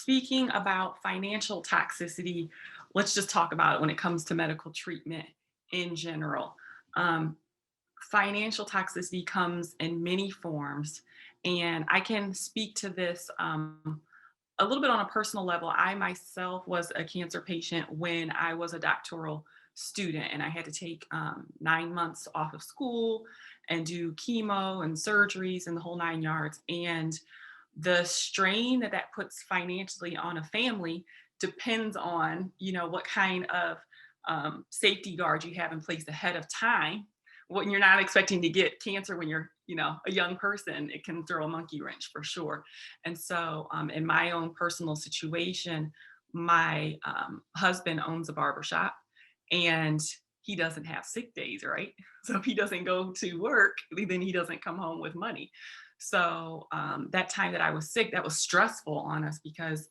speaking about financial toxicity, let's just talk about it when it comes to medical treatment in general. Um, Financial toxicity comes in many forms, and I can speak to this a little bit on a personal level. I myself was a cancer patient when I was a doctoral student, and I had to take 9 months off of school and do chemo and surgeries and the whole 9 yards. And the strain that that puts financially on a family depends on, what kind of safety guards you have in place ahead of time. When you're not expecting to get cancer when you're, a young person, it can throw a monkey wrench for sure. And so, in my own personal situation, my husband owns a barbershop, and he doesn't have sick days, right? So if he doesn't go to work, then he doesn't come home with money. So that time that I was sick, that was stressful on us because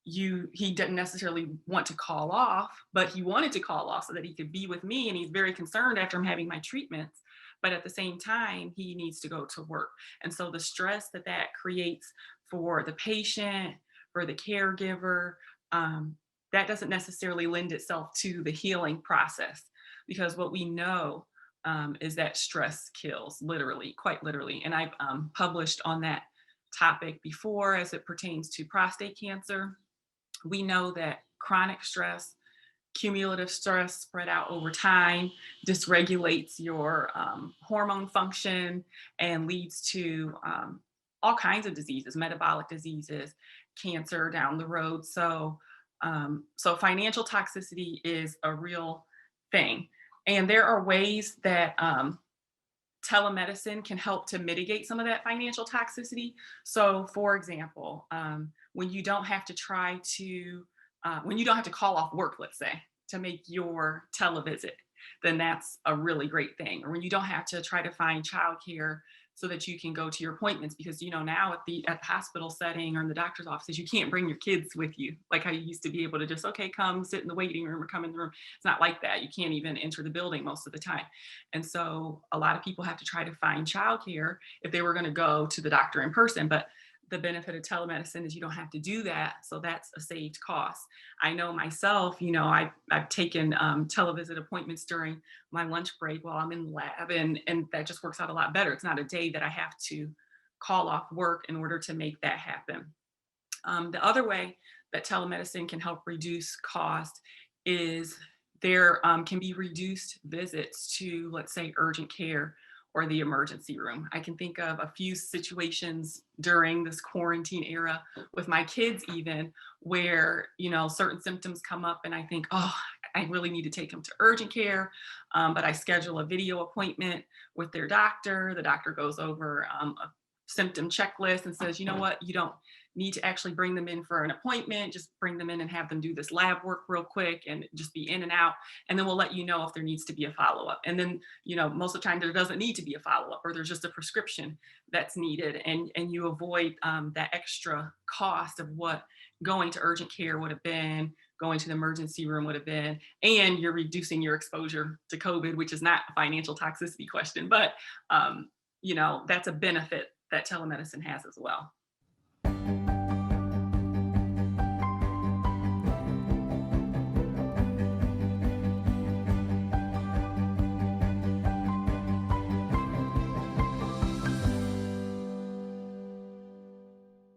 he didn't necessarily want to call off, but he wanted to call off so that he could be with me. And he's very concerned after I'm having my treatments. But at the same time, he needs to go to work. And so the stress that that creates for the patient, for the caregiver, that doesn't necessarily lend itself to the healing process, because what we know is that stress kills, literally, quite literally. And I've published on that topic before as it pertains to prostate cancer. We know that chronic stress, cumulative stress spread out over time, dysregulates your hormone function and leads to all kinds of diseases, metabolic diseases, cancer down the road. So financial toxicity is a real thing. And there are ways that telemedicine can help to mitigate some of that financial toxicity. So, for example, when you don't have to when you don't have to call off work, let's say, to make your televisit, then that's a really great thing. Or when you don't have to try to find childcare so that you can go to your appointments, because now at the hospital setting or in the doctor's offices, you can't bring your kids with you like how you used to be able to just, okay, come sit in the waiting room or come in the room. It's not like that. You can't even enter the building most of the time. And so a lot of people have to try to find childcare if they were going to go to the doctor in person. But the benefit of telemedicine is you don't have to do that. So that's a saved cost. I know myself, I've taken televisit appointments during my lunch break while I'm in the lab, and that just works out a lot better. It's not a day that I have to call off work in order to make that happen. The other way that telemedicine can help reduce cost is there can be reduced visits to, let's say, urgent care or the emergency room. I can think of a few situations during this quarantine era with my kids, even where, certain symptoms come up, and I think, oh, I really need to take them to urgent care. But I schedule a video appointment with their doctor. The doctor goes over a symptom checklist and says, you know what, you don't need to actually bring them in for an appointment. Just bring them in and have them do this lab work real quick and just be in and out. And then we'll let you know if there needs to be a follow-up. And then, most of the time there doesn't need to be a follow-up, or there's just a prescription that's needed. And you avoid that extra cost of what going to urgent care would have been, going to the emergency room would have been, and you're reducing your exposure to COVID, which is not a financial toxicity question, but that's a benefit that telemedicine has as well.